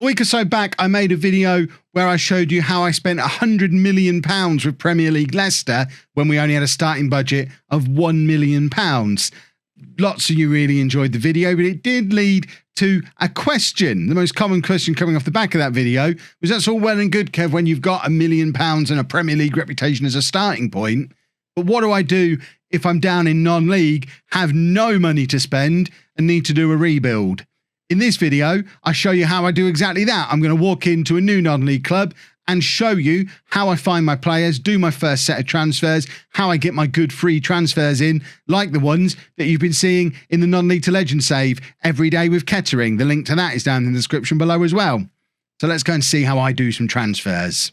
A week or so back, I made a video where I showed you how I spent £100 million with Premier League Leicester when we only had a starting budget of £1 million. Lots of you really enjoyed the video, but it did lead to a question. The most common question coming off the back of that video was, that's all well and good, Kev, when you've got £1 million and a Premier League reputation as a starting point, but what do I do if I'm down in non-league, have no money to spend, and need to do a rebuild? In this video, I show you how I do exactly that. I'm going to walk into a new non-league club and show you how I find my players, do my first set of transfers, how I get my good free transfers in, like the ones that you've been seeing in the non-league to legend save every day with Kettering. The link to that is down in the description below as well. So let's go and see how I do some transfers.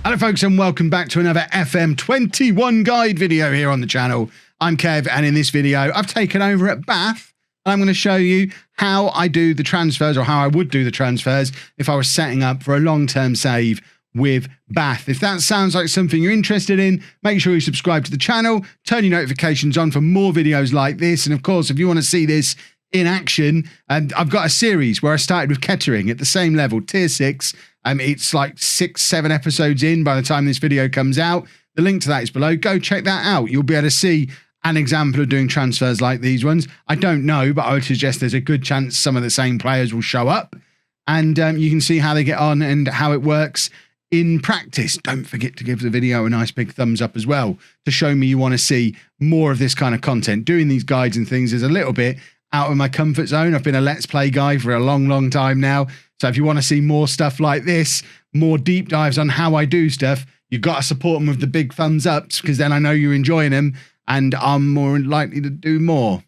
Hello folks, and welcome back to another FM21 guide video here on the channel. I'm Kev, and in this video, I've taken over at Bath, and I'm going to show you how I do the transfers, or how I would do the transfers if I was setting up for a long-term save with Bath. If that sounds like something you're interested in, make sure you subscribe to the channel, turn your notifications on for more videos like this, and of course, if you want to see this in action, I've got a series where I started with Kettering at the same level, tier 6. It's like 6-7 episodes in by the time this video comes out. The link to that is below. Go check that out. You'll be able to see an example of doing transfers like these ones. I don't know, but I would suggest there's a good chance some of the same players will show up, and you can see how they get on and how it works in practice. Don't forget to give the video a nice big thumbs up as well to show me you want to see more of this kind of content. Doing these guides and things is a little bit out of my comfort zone. I've been a Let's Play guy for a long time now. So if you want to see more stuff like this, more deep dives on how I do stuff, you've got to support them with the big thumbs ups, because then I know you're enjoying them and I'm more likely to do more.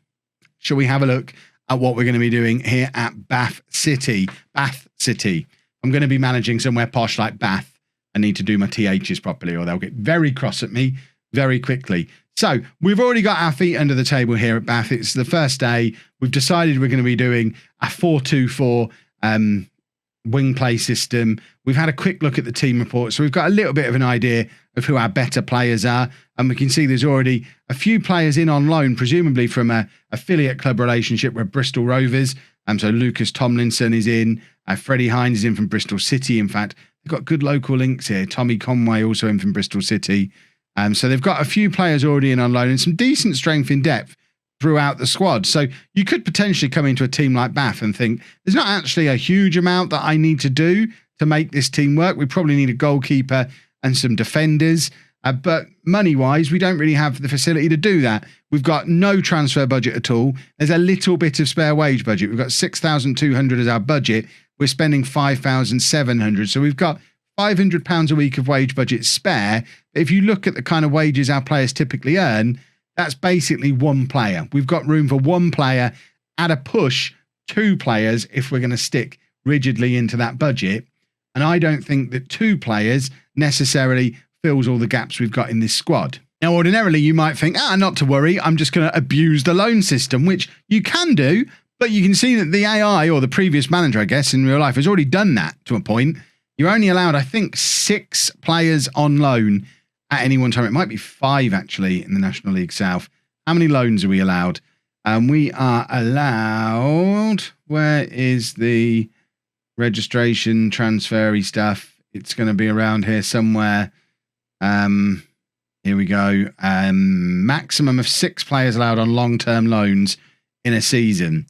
Shall we have a look at what we're going to be doing here at Bath City? Bath City. I'm going to be managing somewhere posh like Bath. I need to do my THs properly, or they'll get very cross at me very quickly. So we've already got our feet under the table here at Bath. It's the first day. We've decided we're going to be doing a 4-2-4 wing play system. We've had a quick look at the team report, so we've got a little bit of an idea of who our better players are, and we can see there's already a few players in on loan, presumably from a affiliate club relationship with Bristol Rovers. So Lucas Tomlinson is in, Freddie Hines is in from Bristol City. In fact, they've got good local links here. Tommy Conway also in from Bristol City. So they've got a few players already in on loan and some decent strength in depth throughout the squad. So you could potentially come into a team like Bath and think, there's not actually a huge amount that I need to do to make this team work. We probably need a goalkeeper and some defenders. But money-wise, we don't really have the facility to do that. We've got no transfer budget at all. There's a little bit of spare wage budget. We've got 6,200 as our budget. We're spending 5,700. So we've got £500 a week of wage budget spare. If you look at the kind of wages our players typically earn, that's basically one player. We've got room for one player, at a push, 2 players if we're going to stick rigidly into that budget. And I don't think that 2 players necessarily fills all the gaps we've got in this squad. Now, ordinarily, you might think, not to worry, I'm just going to abuse the loan system, which you can do, but you can see that the AI, or the previous manager, I guess, in real life, has already done that to a point. You're only allowed, I think, 6 players on loan at any one time. It might be 5, actually, in the National League South. How many loans are we allowed? We are allowed... Where is the registration, transfery stuff? It's going to be around here somewhere. Here we go. Maximum of 6 players allowed on long-term loans in a season.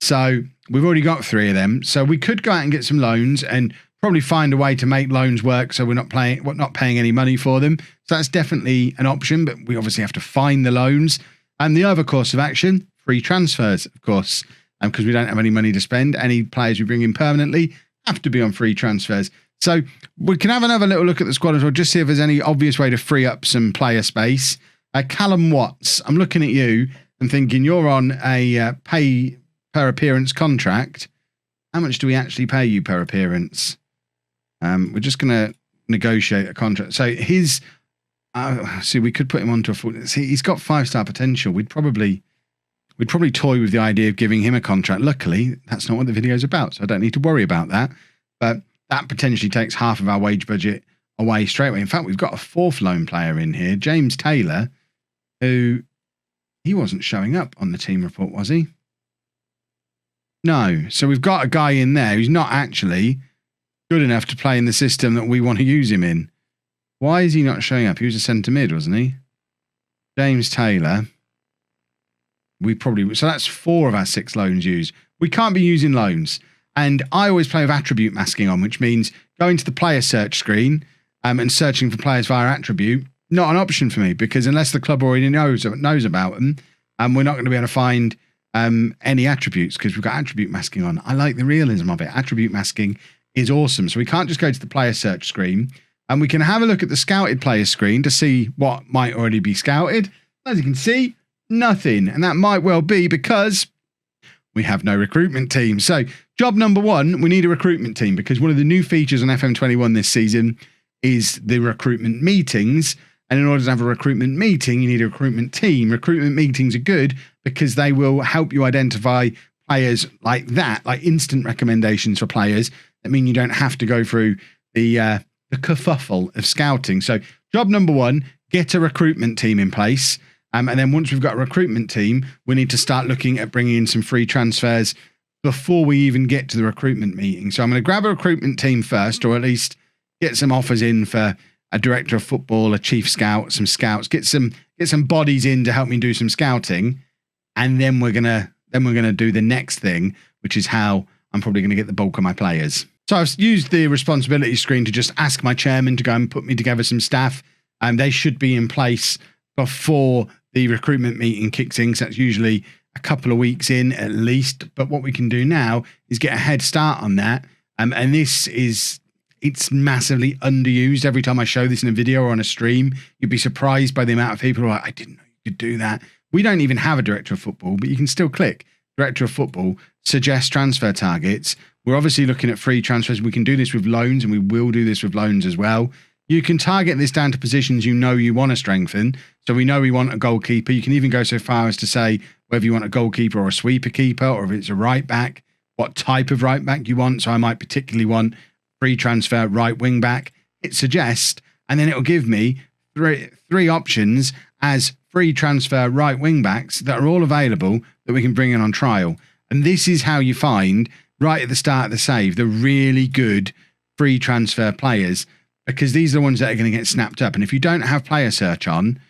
So we've already got 3 of them. So we could go out and get some loans and probably find a way to make loans work so we're not paying any money for them. So that's definitely an option, but we obviously have to find the loans. And the other course of action, free transfers, of course, because we don't have any money to spend. Any players we bring in permanently have to be on free transfers. So we can have another little look at the squad as well, just see if there's any obvious way to free up some player space. Callum Watts, I'm looking at you and thinking you're on a pay per appearance contract. How much do we actually pay you per appearance? We're just going to negotiate a contract. So his, see, we could put him onto a full. See, he's got 5-star potential. We'd probably toy with the idea of giving him a contract. Luckily, that's not what the video is about, so I don't need to worry about that. But that potentially takes half of our wage budget away straight away. In fact, we've got a 4th loan player in here, James Taylor, who He wasn't showing up on the team report, was he? No. So we've got a guy in there who's not actually good enough to play in the system that we want to use him in. Why is he not showing up? He was a centre mid, wasn't he? James Taylor. So that's 4 of our 6 loans used. We can't be using loans. And I always play with attribute masking on, which means going to the player search screen and searching for players via attribute, not an option for me, because unless the club already knows about them, we're not going to be able to find any attributes because we've got attribute masking on. I like the realism of it. Attribute masking is awesome. So we can't just go to the player search screen, and we can have a look at the scouted player screen to see what might already be scouted. As you can see, nothing. And that might well be because we have no recruitment team. So job number 1, we need a recruitment team, because one of the new features on FM21 this season is the recruitment meetings. And in order to have a recruitment meeting, you need a recruitment team. Recruitment meetings are good because they will help you identify players like that, like instant recommendations for players that mean you don't have to go through the kerfuffle of scouting. So job number 1, get a recruitment team in place. And then once we've got a recruitment team, we need to start looking at bringing in some free transfers before we even get to the recruitment meeting. So I'm going to grab a recruitment team first, or at least get some offers in for a director of football, a chief scout, some scouts, get some bodies in to help me do some scouting. And then we're going to do the next thing, which is how I'm probably going to get the bulk of my players. So I've used the responsibility screen to just ask my chairman to go and put me together some staff. And they should be in place before the recruitment meeting kicks in, because that's usually a couple of weeks in at least. But what we can do now is get a head start on that. And it's massively underused. Every time I show this in a video or on a stream, you'd be surprised by the amount of people who are like, I didn't know you could do that. We don't even have a director of football, but you can still click director of football, suggest transfer targets. We're obviously looking at free transfers. We can do this with loans, and we will do this with loans as well. You can target this down to positions you know you want to strengthen. So we know we want a goalkeeper. You can even go so far as to say whether you want a goalkeeper or a sweeper keeper, or if it's a right back, what type of right back you want. So I might particularly want free transfer right wing back. It suggests, and then it'll give me three options as free transfer right wing backs that are all available that we can bring in on trial. And this is how you find, right at the start of the save, the really good free transfer players, because these are the ones that are going to get snapped up. And if you don't have player search on,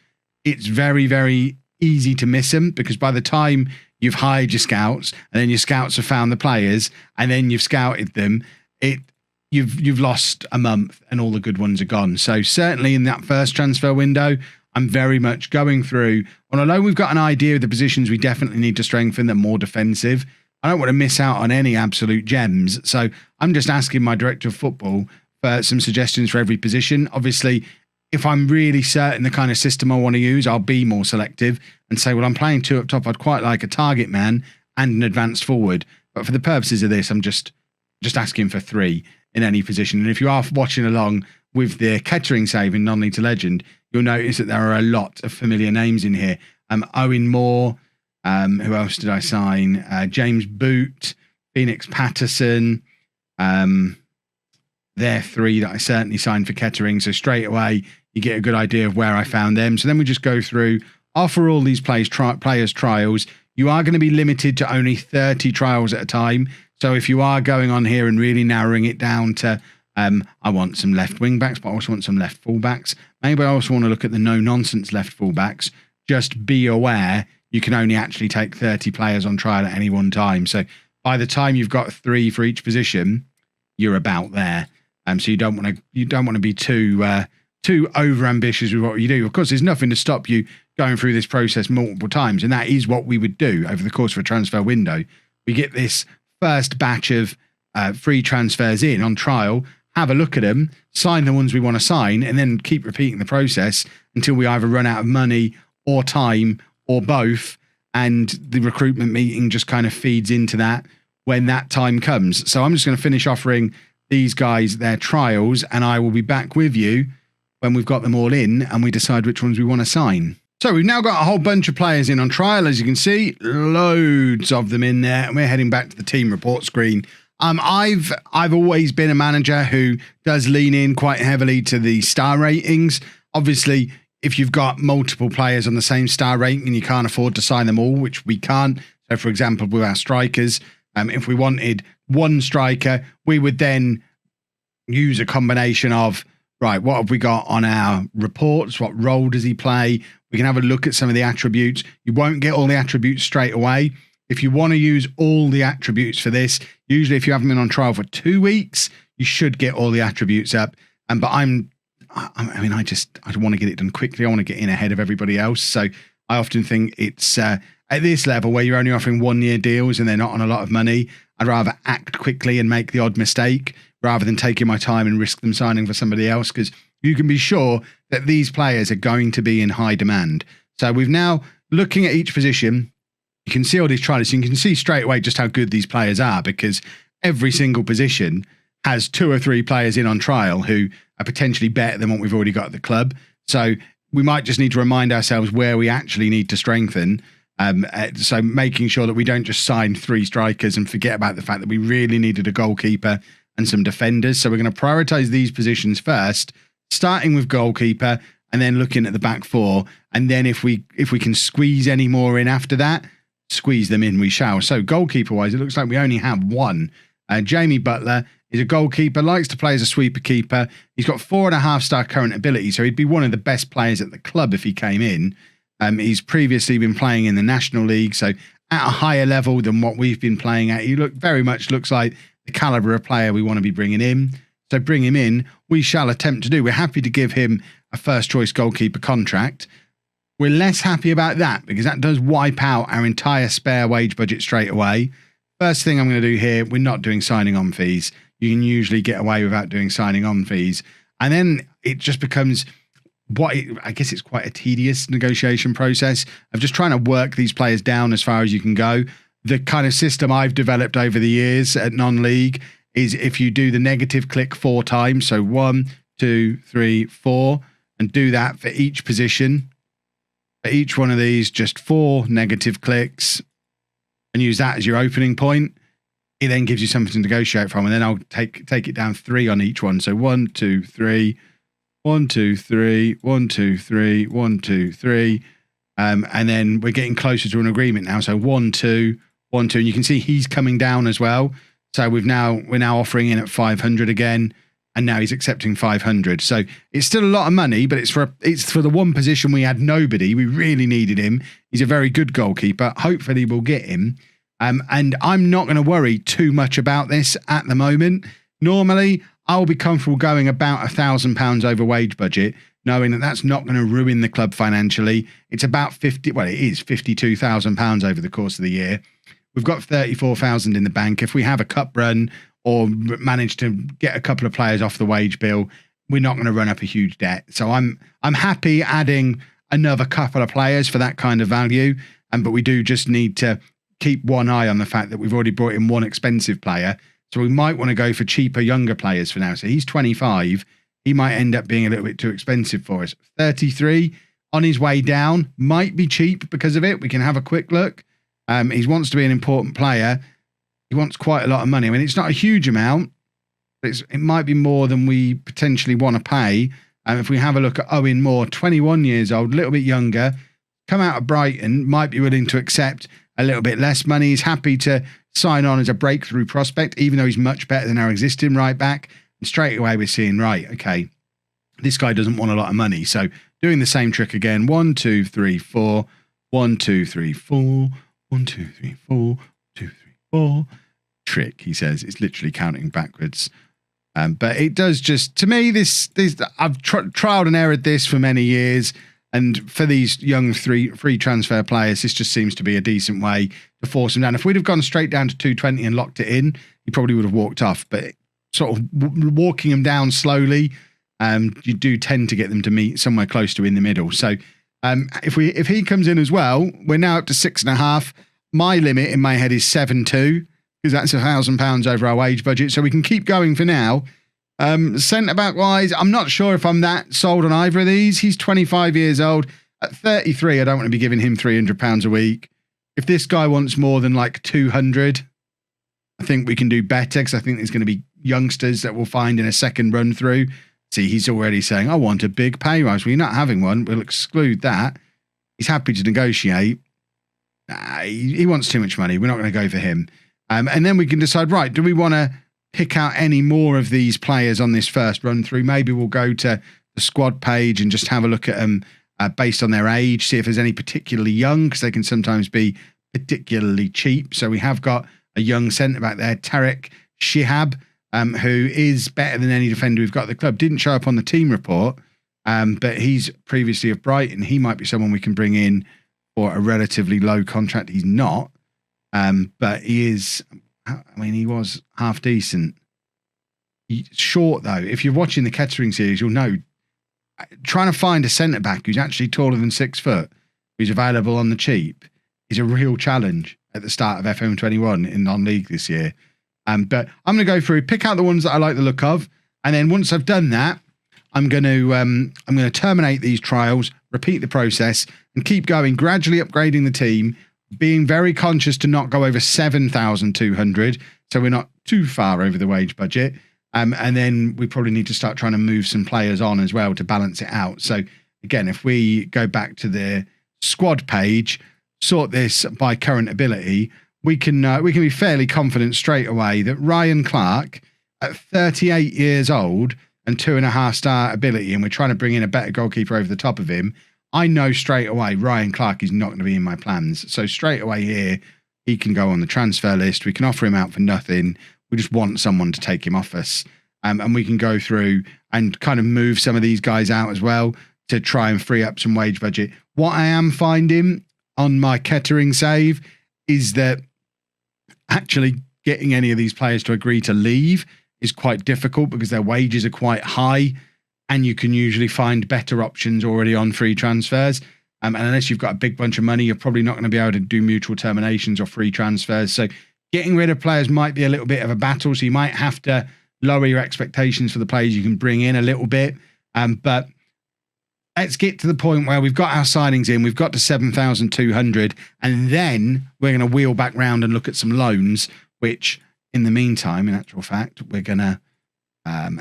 it's very, very easy to miss them, because by the time you've hired your scouts and then your scouts have found the players and then you've scouted them, you've lost a month and all the good ones are gone. So certainly in that first transfer window, I'm very much going through, and although we've got an idea of the positions we definitely need to strengthen, they're more defensive, I don't want to miss out on any absolute gems. So I'm just asking my director of football for some suggestions for every position. Obviously, if I'm really certain the kind of system I want to use, I'll be more selective and say, well, I'm playing 2 up top. I'd quite like a target man and an advanced forward. But for the purposes of this, I'm just asking for 3 in any position. And if you are watching along with the Kettering save in Non-League to Legend, you'll notice that there are a lot of familiar names in here. Owen Moore, who else did I sign? James Boot, Phoenix Patterson. They're 3 that I certainly signed for Kettering. So straight away, you get a good idea of where I found them. So then we just go through, offer all these players trials. You are going to be limited to only 30 trials at a time. So if you are going on here and really narrowing it down to, I want some left wing backs, but I also want some left full backs. Maybe I also want to look at the no nonsense left full backs. Just be aware you can only actually take 30 players on trial at any one time. So by the time you've got 3 for each position, you're about there. So you don't want to be too over ambitious with what you do. Of course, there's nothing to stop you going through this process multiple times, and that is what we would do over the course of a transfer window. We get this first batch of free transfers in on trial, have a look at them, sign the ones we want to sign, and then keep repeating the process until we either run out of money or time or both, and the recruitment meeting just kind of feeds into that when that time comes. So I'm just going to finish offering these guys their trials, and I will be back with you when we've got them all in and we decide which ones we want to sign. So we've now got a whole bunch of players in on trial, as you can see, loads of them in there, and we're heading back to the team report screen. I've always been a manager who does lean in quite heavily to the star ratings. Obviously, if you've got multiple players on the same star rating and you can't afford to sign them all, which we can't. So, for example, with our strikers, if we wanted one striker, we would then use a combination of, right, what have we got on our reports? What role does he play? We can have a look at some of the attributes. You won't get all the attributes straight away. If you want to use all the attributes for this, usually if you have them on trial for 2 weeks, you should get all the attributes up. But I want to get it done quickly. I want to get in ahead of everybody else. So I often think it's at this level where you're only offering 1 year deals and they're not on a lot of money, I'd rather act quickly and make the odd mistake rather than taking my time and risk them signing for somebody else, because you can be sure that these players are going to be in high demand. So we've now, looking at each position, you can see all these trials. You can see straight away just how good these players are, because every single position has 2 or 3 players in on trial who are potentially better than what we've already got at the club. So we might just need to remind ourselves where we actually need to strengthen. So making sure that we don't just sign 3 strikers and forget about the fact that we really needed a goalkeeper and some defenders. So we're going to prioritize these positions first, starting with goalkeeper and then looking at the back 4. And then if we can squeeze any more in after that, squeeze them in, we shall. So goalkeeper wise, it looks like we only have one. Jamie Butler is a goalkeeper, likes to play as a sweeper keeper. He's got 4.5-star current ability, so he'd be one of the best players at the club if he came in. He's previously been playing in the National League, so at a higher level than what we've been playing at. He very much looks like the calibre of player we want to be bringing in. So bring him in, we shall attempt to do. We're happy to give him a first-choice goalkeeper contract. We're less happy about that because that does wipe out our entire spare wage budget straight away. First thing I'm going to do here, we're not doing signing on fees. You can usually get away without doing signing on fees. And then it just becomes I guess it's quite a tedious negotiation process of just trying to work these players down as far as you can go. The kind of system I've developed over the years at non-league is if you do the negative click 4 times, so 1, 2, 3, 4, and do that for each position. For each one of these, just 4 negative clicks, and use that as your opening point. It then gives you something to negotiate from, and then I'll take it down 3 on each one. So 1, 2, 3, 1, 2, 3, 1, 2, 3, 1, 2, 3. And then we're getting closer to an agreement now. So 1, 2, 1, 2. And you can see he's coming down as well. So we're now offering in at 500 again. And now he's accepting 500. So it's still a lot of money, but it's for the one position we had nobody. We really needed him. He's a very good goalkeeper. Hopefully we'll get him. And I'm not going to worry too much about this at the moment. Normally, I'll be comfortable going about £1,000 over wage budget, knowing that that's not going to ruin the club financially. It's about it is £52,000 over the course of the year. We've got 34,000 in the bank. If we have a cup run or manage to get a couple of players off the wage bill, we're not going to run up a huge debt. So I'm happy adding another couple of players for that kind of value. But we do just need to keep one eye on the fact that we've already brought in one expensive player. So we might want to go for cheaper, younger players for now. So he's 25. He might end up being a little bit too expensive for us. 33 on his way down, might be cheap because of it. We can have a quick look. He wants to be an important player. He wants quite a lot of money. I mean, it's not a huge amount, but it might be more than we potentially want to pay. If we have a look at Owen Moore, 21 years old, a little bit younger, come out of Brighton, might be willing to accept a little bit less money. He's happy to sign on as a breakthrough prospect, even though he's much better than our existing right back. And straight away we're seeing, right, okay, this guy doesn't want a lot of money. So doing the same trick again. 1, 2, 3, 4. 1, 2, 3, 4. 1, 2, 3, 4. 2, 3, 4. Trick, he says. It's literally counting backwards. But it does just, to me, this I've trialed and errored this for many years. And for these young free transfer players, this just seems to be a decent way to force them down. If we'd have gone straight down to 220 and locked it in, he probably would have walked off. But sort of walking them down slowly, you do tend to get them to meet somewhere close to in the middle. So if he comes in as well, we're now up to 6.5. My limit in my head is 7.2 because that's £1,000 over our wage budget. So we can keep going for now. Centre-back wise, I'm not sure if I'm that sold on either of these. He's 25 years old. At 33, I don't want to be giving him £300 a week. If this guy wants more than like 200, I think we can do better because I think there's going to be youngsters that we'll find in a second run through. See, he's already saying, I want a big pay rise. Well, you're not having one. We'll exclude that. He's happy to negotiate. He wants too much money. We're not going to go for him. And then we can decide, right, do we want to pick out any more of these players on this first run through? Maybe we'll go to the squad page and just have a look at them based on their age, see if there's any particularly young, because they can sometimes be particularly cheap. So we have got a young centre-back there, Tarek Shihab, who is better than any defender we've got at the club. Didn't show up on the team report, but he's previously of Brighton. He might be someone we can bring in for a relatively low contract. He's not, but he is, I mean, he was half decent. Short, though. If you're watching the Kettering series, you'll know, trying to find a centre-back who's actually taller than 6 foot, who's available on the cheap, is a real challenge at the start of FM21 in non-league this year. But I'm going to go through, pick out the ones that I like the look of, and then once I've done that, I'm going to terminate these trials, repeat the process, and keep going, gradually upgrading the team, being very conscious to not go over 7,200, so we're not too far over the wage budget. And then we probably need to start trying to move some players on as well to balance it out. So again, if we go back to the squad page, sort this by current ability, we can be fairly confident straight away that Ryan Clark, at 38 years old and 2.5-star ability, and we're trying to bring in a better goalkeeper over the top of him, I know straight away Ryan Clark is not going to be in my plans. So straight away here, he can go on the transfer list. We can offer him out for nothing. We just want someone to take him off us. And we can go through and kind of move some of these guys out as well to try and free up some wage budget. What I am finding on my Kettering save is that actually getting any of these players to agree to leave is quite difficult because their wages are quite high, and you can usually find better options already on free transfers. And unless you've got a big bunch of money, you're probably not going to be able to do mutual terminations or free transfers. So getting rid of players might be a little bit of a battle. So you might have to lower your expectations for the players you can bring in a little bit. But let's get to the point where we've got our signings in, we've got to 7,200, and then we're going to wheel back round and look at some loans, which in the meantime, in actual fact, we're going to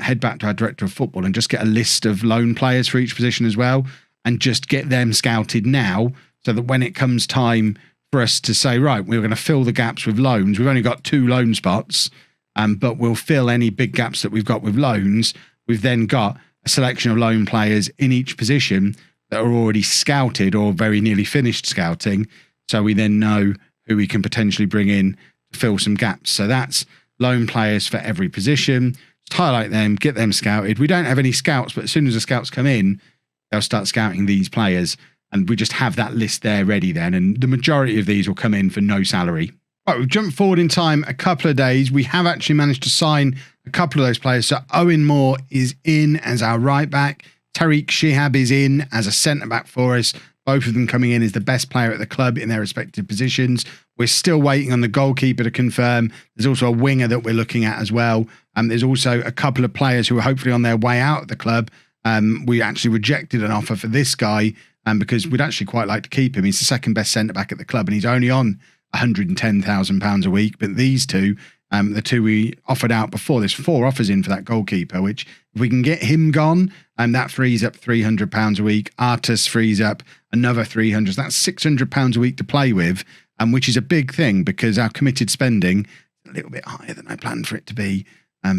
head back to our director of football and just get a list of loan players for each position as well, and just get them scouted now so that when it comes time for us to say, right, we're going to fill the gaps with loans. We've only got 2 loan spots, but we'll fill any big gaps that we've got with loans. We've then got a selection of loan players in each position that are already scouted or very nearly finished scouting. So we then know who we can potentially bring in to fill some gaps. So that's loan players for every position. Just highlight them, get them scouted. We don't have any scouts, but as soon as the scouts come in, they'll start scouting these players. And we just have that list there ready then. And the majority of these will come in for no salary. Right, we've jumped forward in time a couple of days. We have actually managed to sign a couple of those players. So Owen Moore is in as our right back. Tariq Shihab is in as a centre back for us. Both of them coming in as the best player at the club in their respective positions. We're still waiting on the goalkeeper to confirm. There's also a winger that we're looking at as well. There's also a couple of players who are hopefully on their way out of the club. We actually rejected an offer for this guy because we'd actually quite like to keep him. He's the second best centre back at the club, and he's only on £110,000 a week. But these two, the two we offered out before, there's 4 offers in for that goalkeeper, which if we can get him gone, that frees up £300 a week. Artus frees up another £300. So that's £600 a week to play with, which is a big thing because our committed spending is a little bit higher than I planned for it to be,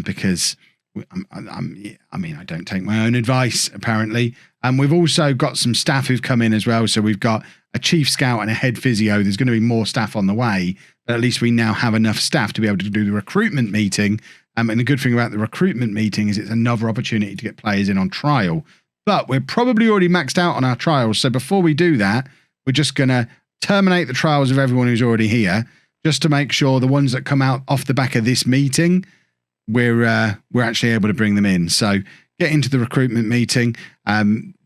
because I don't take my own advice, apparently. We've also got some staff who've come in as well. So we've got a chief scout and a head physio. There's going to be more staff on the way, but at least we now have enough staff to be able to do the recruitment meeting. And the good thing about the recruitment meeting is it's another opportunity to get players in on trial. But we're probably already maxed out on our trials. So before we do that, we're just going to terminate the trials of everyone who's already here, just to make sure the ones that come out off the back of this meeting, we're actually able to bring them in. So get into the recruitment meeting.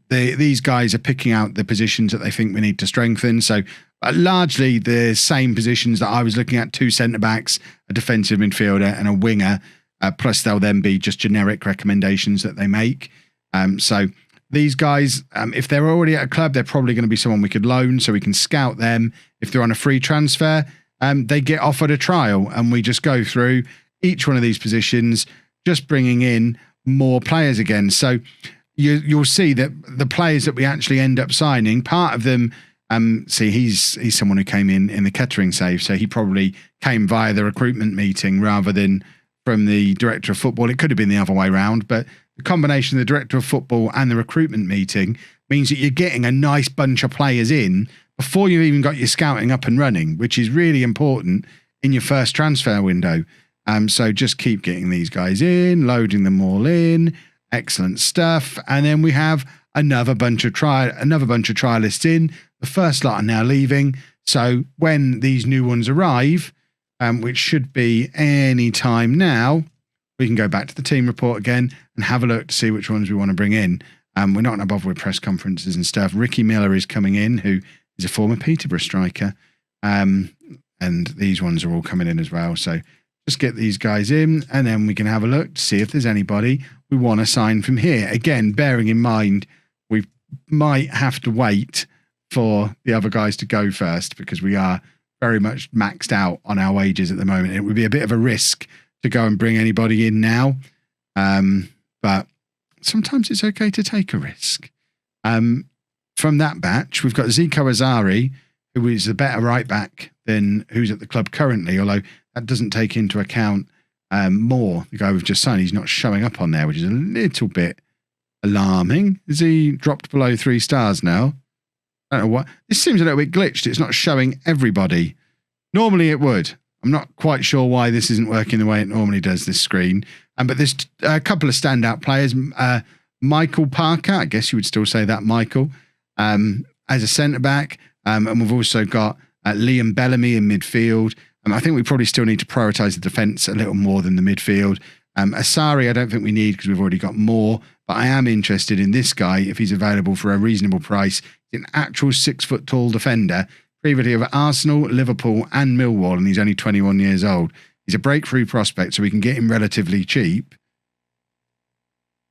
These guys are picking out the positions that they think we need to strengthen. So largely the same positions that I was looking at: 2 centre-backs, a defensive midfielder and a winger. Plus they'll then be just generic recommendations that they make. So these guys, if they're already at a club, they're probably going to be someone we could loan so we can scout them. If they're on a free transfer, they get offered a trial, and we just go through each one of these positions, just bringing in more players again. So you'll see that the players that we actually end up signing, part of them, see, he's someone who came in the Kettering save, so he probably came via the recruitment meeting rather than from the director of football. It could have been the other way around, but the combination of the director of football and the recruitment meeting means that you're getting a nice bunch of players in before you've even got your scouting up and running, which is really important in your first transfer window. So just keep getting these guys in, loading them all in. Excellent stuff. And then we have another bunch of trialists in. The first lot are now leaving. So when these new ones arrive, which should be any time now, we can go back to the team report again and have a look to see which ones we want to bring in. We're not going to bother with press conferences and stuff. Ricky Miller is coming in, who is a former Peterborough striker. And these ones are all coming in as well. So just get these guys in and then we can have a look to see if there's anybody we want to sign from here. Again, bearing in mind, we might have to wait for the other guys to go first because we are very much maxed out on our wages at the moment. It would be a bit of a risk to go and bring anybody in now. But sometimes it's okay to take a risk. From that batch, we've got Zico Azari, who is a better right back than who's at the club currently, although that doesn't take into account Moore, the guy we've just signed. He's not showing up on there, which is a little bit alarming. Is he dropped below 3 stars now? I don't know what. This seems a little bit glitched. It's not showing everybody. Normally it would. I'm not quite sure why this isn't working the way it normally does, this screen. But there's a couple of standout players. Michael Parker, I guess you would still say that, Michael, as a centre-back. And we've also got Liam Bellamy in midfield. I think we probably still need to prioritise the defence a little more than the midfield. Asari, I don't think we need because we've already got more. But I am interested in this guy if he's available for a reasonable price. He's an actual 6-foot-tall defender, previously of Arsenal, Liverpool and Millwall, and he's only 21 years old. He's a breakthrough prospect, so we can get him relatively cheap.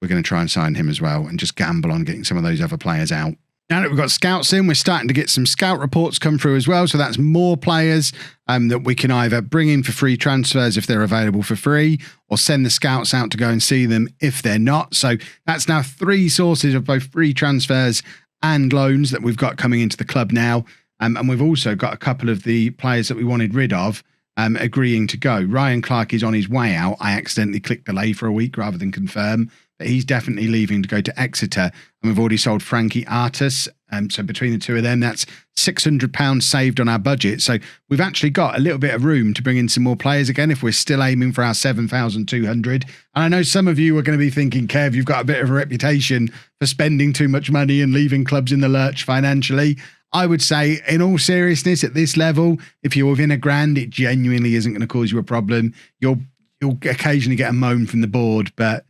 We're going to try and sign him as well and just gamble on getting some of those other players out. Now that we've got scouts in, we're starting to get some scout reports come through as well. So that's more players that we can either bring in for free transfers if they're available for free, or send the scouts out to go and see them if they're not. So that's now 3 sources of both free transfers and loans that we've got coming into the club now. And we've also got a couple of the players that we wanted rid of agreeing to go. Ryan Clark is on his way out. I accidentally clicked delay for a week rather than confirm. But he's definitely leaving to go to Exeter. And we've already sold Frankie Artis. So between the two of them, that's £600 saved on our budget. So we've actually got a little bit of room to bring in some more players again if we're still aiming for our 7,200. And I know some of you are going to be thinking, Kev, you've got a bit of a reputation for spending too much money and leaving clubs in the lurch financially. I would say, in all seriousness, at this level, if you're within £1,000, it genuinely isn't going to cause you a problem. You'll occasionally get a moan from the board, but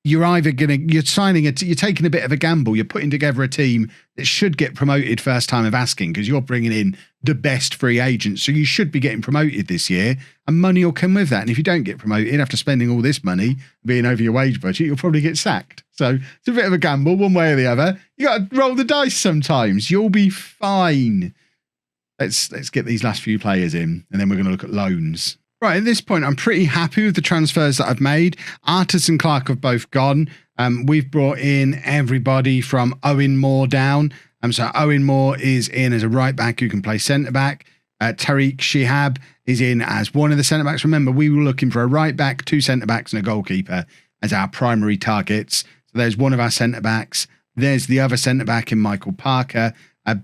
you're either you're taking a bit of a gamble. You're putting together a team that should get promoted first time of asking because you're bringing in the best free agents. So you should be getting promoted this year and money will come with that. And if you don't get promoted after spending all this money being over your wage budget, you'll probably get sacked. So it's a bit of a gamble one way or the other. You got to roll the dice sometimes. You'll be fine. Let's get these last few players in and then we're going to look at loans. Right, at this point, I'm pretty happy with the transfers that I've made. Artis and Clark have both gone. We've brought in everybody from Owen Moore down. So Owen Moore is in as a right back who can play centre back. Tariq Shihab is in as one of the centre backs. Remember, we were looking for a right back, 2 centre backs and a goalkeeper as our primary targets. So there's one of our centre backs. There's the other centre back in Michael Parker.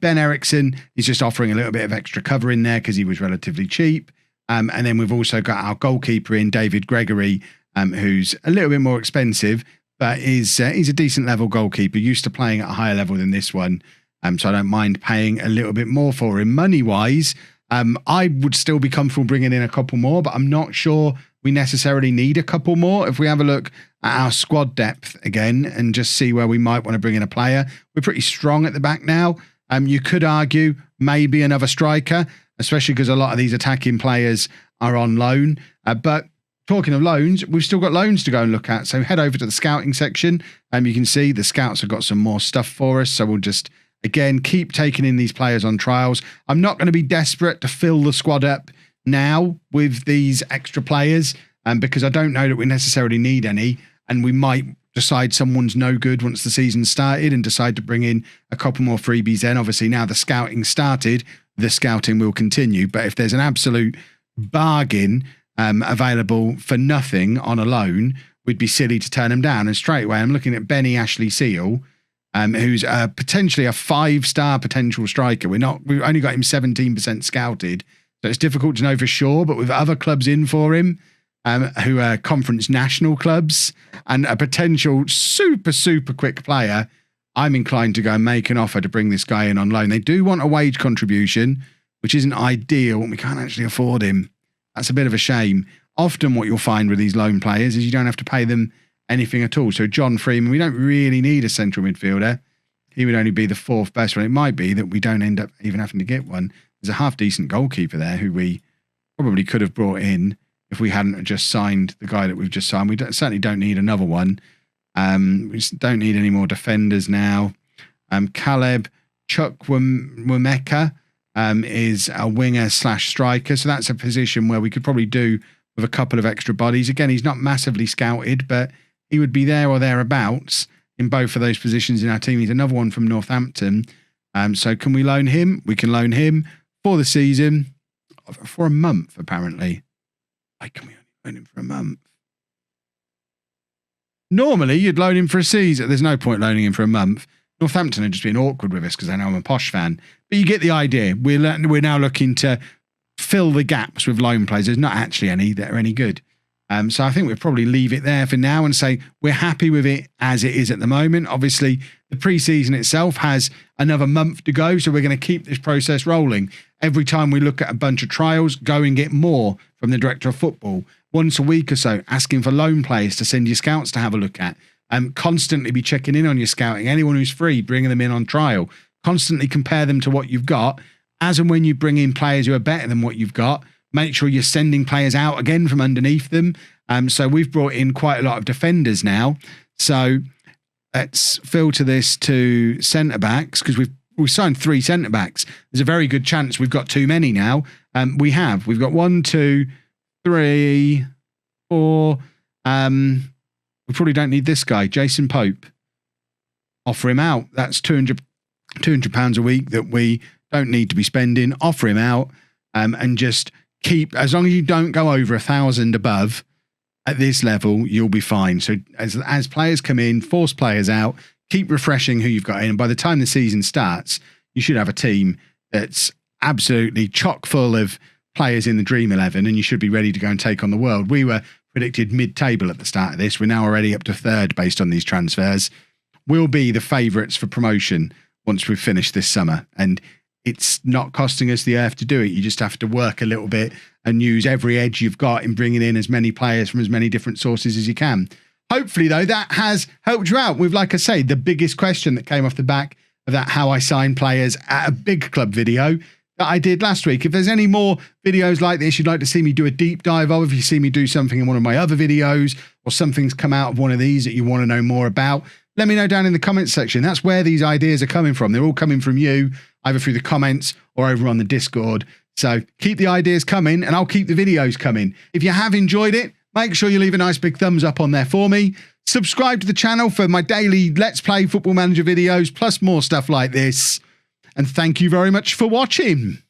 Ben Eriksson is just offering a little bit of extra cover in there because he was relatively cheap. And then we've also got our goalkeeper in David Gregory, who's a little bit more expensive, but he's a decent level goalkeeper, used to playing at a higher level than this one. So I don't mind paying a little bit more for him. Money-wise, I would still be comfortable bringing in a couple more, but I'm not sure we necessarily need a couple more. If we have a look at our squad depth again and just see where we might want to bring in a player, we're pretty strong at the back now. You could argue maybe another striker, especially because a lot of these attacking players are on loan. But talking of loans, we've still got loans to go and look at. So head over to the scouting section and you can see the scouts have got some more stuff for us. So we'll just, again, keep taking in these players on trials. I'm not going to be desperate to fill the squad up now with these extra players because I don't know that we necessarily need any. and we might decide someone's no good once the season started and decide to bring in a couple more freebies. Then obviously now the scouting started, the scouting will continue. But if there's an absolute bargain available for nothing on a loan, we'd be silly to turn them down. And straight away, I'm looking at Benny Ashley Seal, who's potentially a 5-star potential striker. We've only got him 17% scouted, so it's difficult to know for sure. But with other clubs in for him, who are conference national clubs, and a potential super quick player, I'm inclined to go and make an offer to bring this guy in on loan. They do want a wage contribution, which isn't ideal, and we can't actually afford him. That's a bit of a shame. Often what you'll find with these loan players is you don't have to pay them anything at all. So John Freeman, we don't really need a central midfielder. He would only be the 4th best one. It might be that we don't end up even having to get one. There's a half-decent goalkeeper there who we probably could have brought in if we hadn't just signed the guy that we've just signed. We certainly don't need another one. We don't need any more defenders now. Caleb Chukwuemeka is a winger/striker. So that's a position where we could probably do with a couple of extra bodies. Again, he's not massively scouted, but he would be there or thereabouts in both of those positions in our team. He's another one from Northampton. So can we loan him? We can loan him for the season, for a month, apparently. Why can we only loan him for a month? Normally, you'd loan him for a season. There's no point loaning him for a month. Northampton are just being awkward with us because they know I'm a posh fan. But you get the idea. We're now looking to fill the gaps with loan players. There's not actually any that are any good. So I think we'll probably leave it there for now and say we're happy with it as it is at the moment. Obviously, the pre-season itself has another month to go, so we're going to keep this process rolling. Every time we look at a bunch of trials, go and get more from the director of football. Once a week or so, asking for loan players to send your scouts to have a look at. Constantly be checking in on your scouting. Anyone who's free, bringing them in on trial. Constantly compare them to what you've got. As and when you bring in players who are better than what you've got, make sure you're sending players out again from underneath them. So we've brought in quite a lot of defenders now. So let's filter this to centre-backs because we've signed 3 centre-backs. There's a very good chance we've got too many now. We've got 1, 2, 3, 4. We probably don't need this guy, Jason Pope. Offer him out. That's £200 a week that we don't need to be spending. Offer him out and just keep, as long as you don't go over 1,000 above at this level, you'll be fine. So as players come in, force players out, keep refreshing who you've got in. And by the time the season starts, you should have a team that's absolutely chock full of players in the Dream 11, and you should be ready to go and take on the world. We were predicted mid-table at the start of this. We're now already up to 3rd based on these transfers. We'll be the favourites for promotion once we've finished this summer. And it's not costing us the earth to do it. You just have to work a little bit and use every edge you've got in bringing in as many players from as many different sources as you can. Hopefully, though, that has helped you out with, like I say, the biggest question that came off the back of that how I sign players at a big club video that I did last week. If there's any more videos like this you'd like to see me do a deep dive of, if you see me do something in one of my other videos or something's come out of one of these that you want to know more about, let me know down in the comments section. That's where these ideas are coming from. They're all coming from you, either through the comments or over on the Discord. So keep the ideas coming and I'll keep the videos coming. If you have enjoyed it, make sure you leave a nice big thumbs up on there for me. Subscribe to the channel for my daily Let's Play Football Manager videos, plus more stuff like this. And thank you very much for watching.